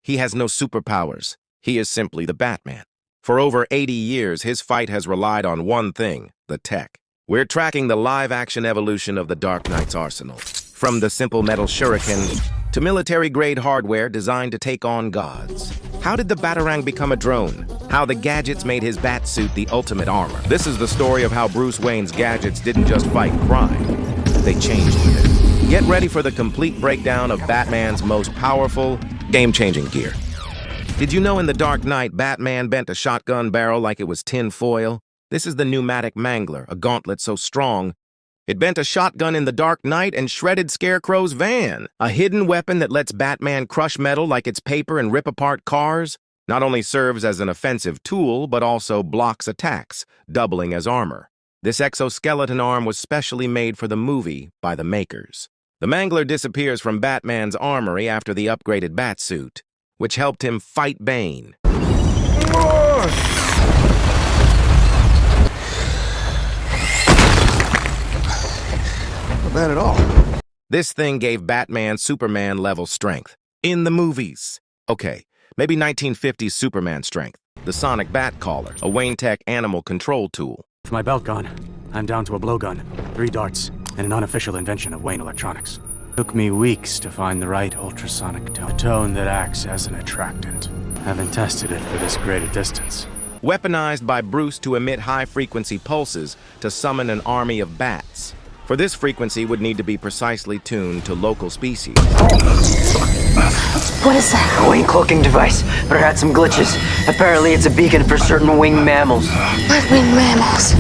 He has no superpowers. He is simply the Batman. For over 80 years, his fight has relied on one thing, the tech. We're tracking the live-action evolution of the Dark Knight's arsenal. From the simple metal shuriken to military-grade hardware designed to take on gods. How did the Batarang become a drone? How the gadgets made his bat suit the ultimate armor. This is the story of how Bruce Wayne's gadgets didn't just fight crime. They changed with it. Get ready for the complete breakdown of Batman's most powerful, game-changing gear. Did you know in The Dark Knight, Batman bent a shotgun barrel like it was tin foil? This is the pneumatic mangler, a gauntlet so strong, it bent a shotgun in The Dark Knight and shredded Scarecrow's van. A hidden weapon that lets Batman crush metal like it's paper and rip apart cars. Not only serves as an offensive tool, but also blocks attacks, doubling as armor. This exoskeleton arm was specially made for the movie by the makers. The mangler disappears from Batman's armory after the upgraded Batsuit, which helped him fight Bane. Not bad at all. This thing gave Batman Superman-level strength. In the movies. Okay, maybe 1950s Superman strength. The Sonic Bat Caller, a Wayne Tech animal control tool. With my belt gone, I'm down to a blowgun, 3 darts, and an unofficial invention of Wayne Electronics. Took me weeks to find the right ultrasonic tone. A tone that acts as an attractant. Haven't tested it for this great a distance. Weaponized by Bruce to emit high-frequency pulses to summon an army of bats. For this frequency would need to be precisely tuned to local species. What is that? A wing cloaking device, but it had some glitches. Apparently it's a beacon for certain winged mammals. What winged mammals?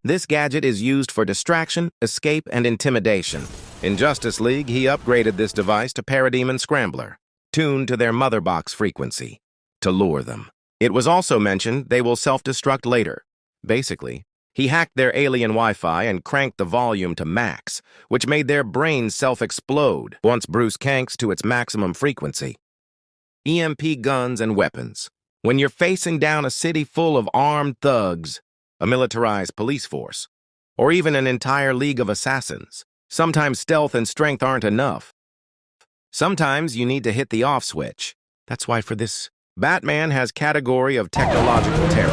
This gadget is used for distraction, escape, and intimidation. In Justice League, he upgraded this device to Parademon Scrambler, tuned to their mother box frequency, to lure them. It was also mentioned they will self-destruct later. Basically, he hacked their alien Wi-Fi and cranked the volume to max, which made their brains self-explode once Bruce cranks to its maximum frequency. EMP guns and weapons. When you're facing down a city full of armed thugs, a militarized police force, or even an entire league of assassins, sometimes stealth and strength aren't enough. Sometimes you need to hit the off switch. That's why for this, Batman has category of technological terror.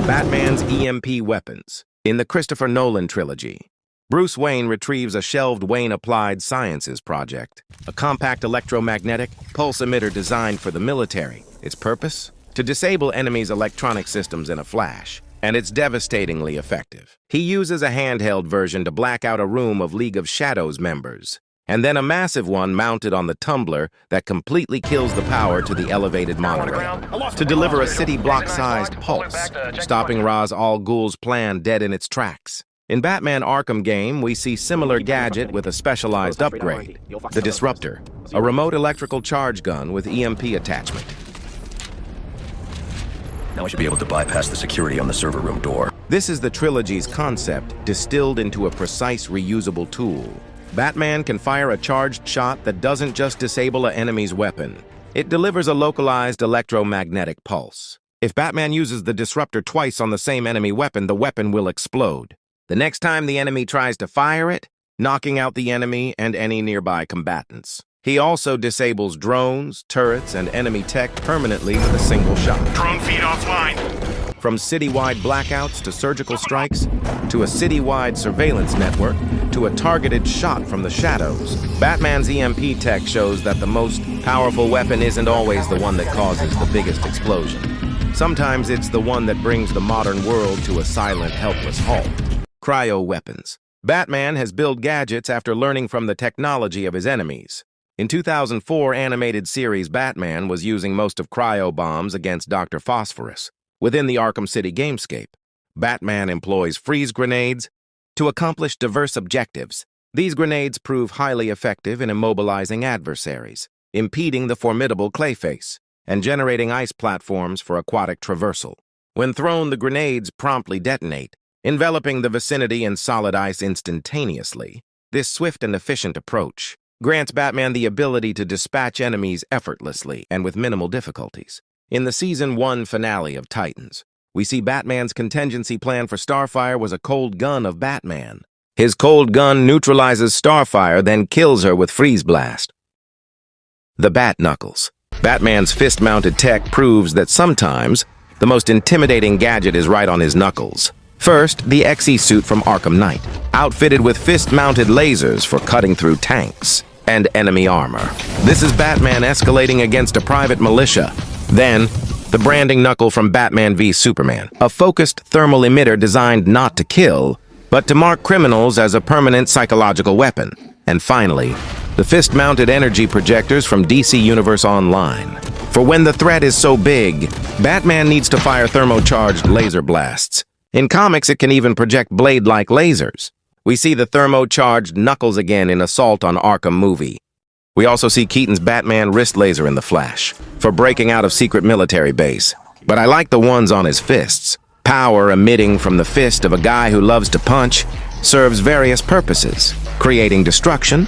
Batman's EMP weapons. In the Christopher Nolan trilogy, Bruce Wayne retrieves a shelved Wayne Applied Sciences project, a compact electromagnetic pulse emitter designed for the military. Its purpose? To disable enemies' electronic systems in a flash, and it's devastatingly effective. He uses a handheld version to black out a room of League of Shadows members, and then a massive one mounted on the Tumbler that completely kills the power to the elevated monorail to deliver a city block-sized pulse, stopping Ra's al Ghul's plan dead in its tracks. In Batman Arkham game, we see similar gadget with a specialized upgrade, the Disruptor, a remote electrical charge gun with EMP attachment. Now I should be able to bypass the security on the server room door. This is the trilogy's concept distilled into a precise reusable tool. Batman can fire a charged shot that doesn't just disable an enemy's weapon. It delivers a localized electromagnetic pulse. If Batman uses the Disruptor twice on the same enemy weapon, the weapon will explode. The next time the enemy tries to fire it, knocking out the enemy and any nearby combatants. He also disables drones, turrets, and enemy tech permanently with a single shot. Drone feed offline. From citywide blackouts to surgical strikes, to a citywide surveillance network, to a targeted shot from the shadows, Batman's EMP tech shows that the most powerful weapon isn't always the one that causes the biggest explosion. Sometimes it's the one that brings the modern world to a silent, helpless halt. Cryo weapons. Batman has built gadgets after learning from the technology of his enemies. In 2004 animated series Batman was using most of cryo bombs against Dr. Phosphorus. Within the Arkham City gamescape, Batman employs freeze grenades to accomplish diverse objectives. These grenades prove highly effective in immobilizing adversaries, impeding the formidable Clayface, and generating ice platforms for aquatic traversal. When thrown, the grenades promptly detonate, enveloping the vicinity in solid ice instantaneously. This swift and efficient approach grants Batman the ability to dispatch enemies effortlessly and with minimal difficulties. In the Season 1 finale of Titans, we see Batman's contingency plan for Starfire was a cold gun of Batman. His cold gun neutralizes Starfire, then kills her with Freeze Blast. The Bat Knuckles. Batman's fist-mounted tech proves that sometimes the most intimidating gadget is right on his knuckles. First, the XE suit from Arkham Knight, outfitted with fist-mounted lasers for cutting through tanks and enemy armor. This is Batman escalating against a private militia. Then, the branding knuckle from Batman v Superman, a focused thermal emitter designed not to kill, but to mark criminals as a permanent psychological weapon. And finally, the fist-mounted energy projectors from DC Universe Online. For when the threat is so big, Batman needs to fire thermocharged laser blasts. In comics, it can even project blade-like lasers. We see the thermocharged knuckles again in Assault on Arkham movie. We also see Keaton's Batman wrist laser in The Flash, for breaking out of secret military base. But I like the ones on his fists. Power emitting from the fist of a guy who loves to punch serves various purposes, creating destruction,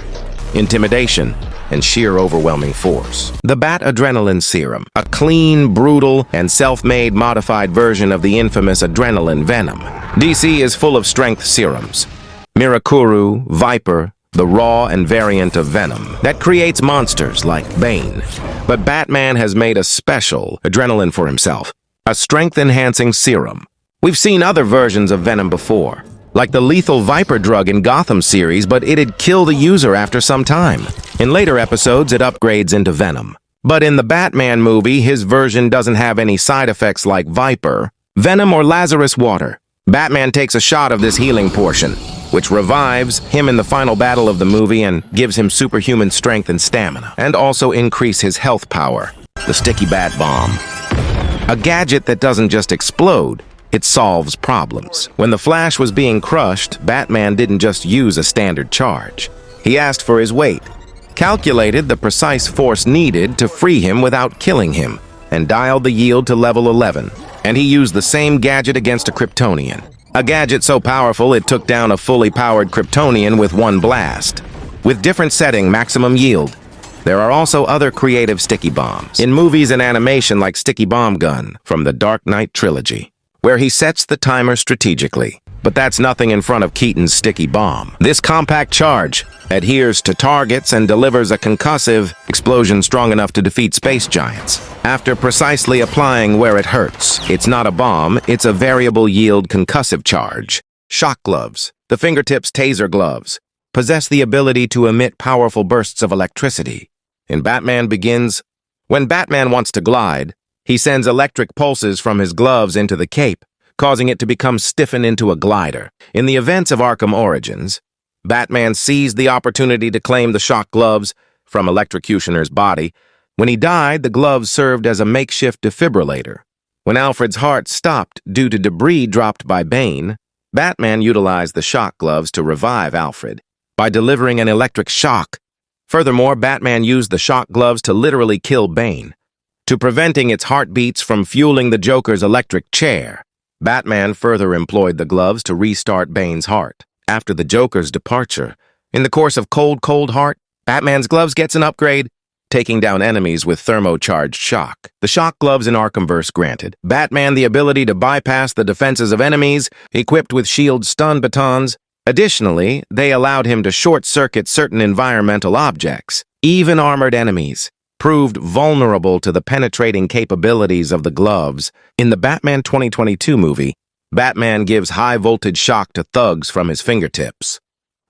intimidation, and sheer overwhelming force. The Bat Adrenaline Serum, a clean, brutal, and self-made modified version of the infamous Adrenaline Venom. DC is full of strength serums. Mirakuru, Viper, the raw and variant of Venom that creates monsters like Bane. But Batman has made a special adrenaline for himself, a strength-enhancing serum. We've seen other versions of Venom before, like the lethal Viper drug in Gotham series, but it'd kill the user after some time. In later episodes, it upgrades into Venom. But in the Batman movie, his version doesn't have any side effects like Viper, Venom, or Lazarus Water. Batman takes a shot of this healing portion, which revives him in the final battle of the movie and gives him superhuman strength and stamina, and also increase his health power. The Sticky Bat Bomb. A gadget that doesn't just explode, it solves problems. When the Flash was being crushed, Batman didn't just use a standard charge. He asked for his weight, calculated the precise force needed to free him without killing him, and dialed the yield to level 11. And he used the same gadget against a Kryptonian. A gadget so powerful it took down a fully powered Kryptonian with one blast. With different setting, maximum yield. There are also other creative sticky bombs in movies and animation, like Sticky Bomb Gun from the Dark Knight trilogy, where he sets the timer strategically. But that's nothing in front of Keaton's Sticky Bomb. This compact charge adheres to targets and delivers a concussive explosion strong enough to defeat space giants, after precisely applying where it hurts. It's not a bomb, it's a variable yield concussive charge. Shock gloves, the fingertips taser gloves, possess the ability to emit powerful bursts of electricity. In Batman Begins, when Batman wants to glide, he sends electric pulses from his gloves into the cape, causing it to become stiffened into a glider. In the events of Arkham Origins, Batman seized the opportunity to claim the shock gloves from Electrocutioner's body. When he died, the gloves served as a makeshift defibrillator. When Alfred's heart stopped due to debris dropped by Bane, Batman utilized the shock gloves to revive Alfred by delivering an electric shock. Furthermore, Batman used the shock gloves to literally kill Bane, to preventing its heartbeats from fueling the Joker's electric chair. Batman further employed the gloves to restart Bane's heart. After the Joker's departure, in the course of Cold Heart, Batman's gloves gets an upgrade, taking down enemies with thermocharged shock. The shock gloves in Arkhamverse granted Batman the ability to bypass the defenses of enemies, equipped with shield stun batons. Additionally, they allowed him to short-circuit certain environmental objects. Even armored enemies proved vulnerable to the penetrating capabilities of the gloves. In the Batman 2022 movie, Batman gives high-voltage shock to thugs from his fingertips,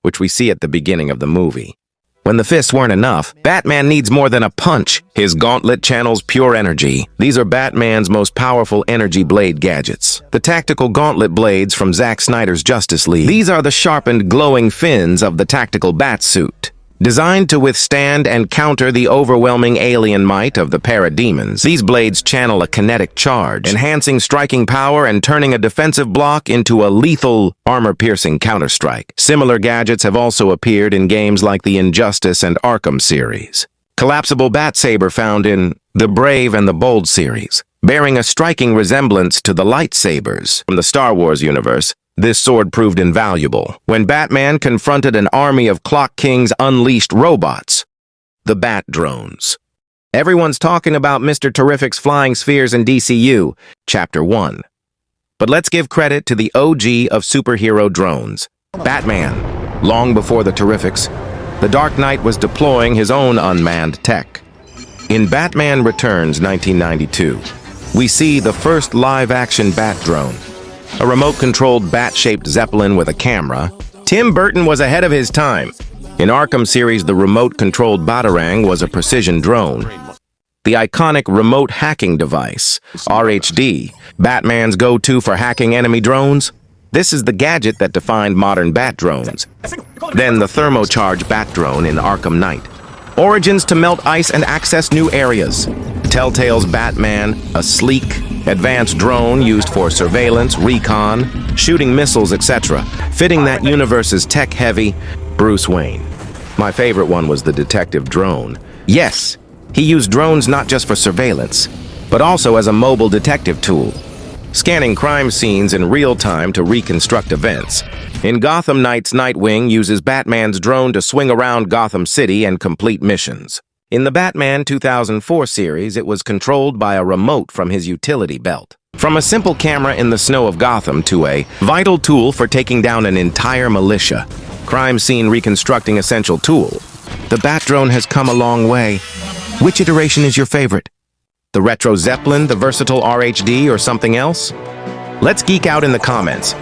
which we see at the beginning of the movie. When the fists weren't enough, Batman needs more than a punch. His gauntlet channels pure energy. These are Batman's most powerful energy blade gadgets. The tactical gauntlet blades from Zack Snyder's Justice League. These are the sharpened, glowing fins of the tactical Batsuit, designed to withstand and counter the overwhelming alien might of the parademons. These blades channel a kinetic charge, enhancing striking power and turning a defensive block into a lethal, armor-piercing counterstrike. Similar gadgets have also appeared in games like the Injustice and Arkham series. Collapsible Bat Saber found in the Brave and the Bold series, bearing a striking resemblance to the lightsabers from the Star Wars universe. This sword proved invaluable when Batman confronted an army of Clock King's unleashed robots, the Bat Drones. Everyone's talking about Mr. Terrific's flying spheres in DCU, Chapter 1. But let's give credit to the OG of superhero drones, Batman. Long before the Terrifics, the Dark Knight was deploying his own unmanned tech. In Batman Returns 1992, we see the first live-action Bat drone, a remote-controlled bat-shaped Zeppelin with a camera. Tim Burton was ahead of his time. In Arkham series, the remote-controlled Batarang was a precision drone. The iconic remote hacking device, RHD, Batman's go-to for hacking enemy drones. This is the gadget that defined modern Bat drones. Then the thermocharged Bat drone in Arkham Knight. Origins to melt ice and access new areas. Telltale's Batman, a sleek, advanced drone used for surveillance, recon, shooting missiles, etc., fitting that universe's tech-heavy Bruce Wayne. My favorite one was the detective drone. Yes, he used drones not just for surveillance, but also as a mobile detective tool, scanning crime scenes in real time to reconstruct events. In Gotham Knight's Nightwing uses Batman's drone to swing around Gotham City and complete missions. In the Batman 2004 series, it was controlled by a remote from his utility belt. From a simple camera in the snow of Gotham to a vital tool for taking down an entire militia, crime scene reconstructing essential tool, the Bat drone has come a long way. Which iteration is your favorite? The retro Zeppelin, the versatile RHD, or something else? Let's geek out in the comments.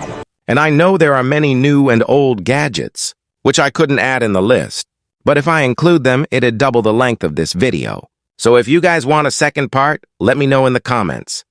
And I know there are many new and old gadgets, which I couldn't add in the list, but if I include them, it'd double the length of this video. So if you guys want a second part, let me know in the comments.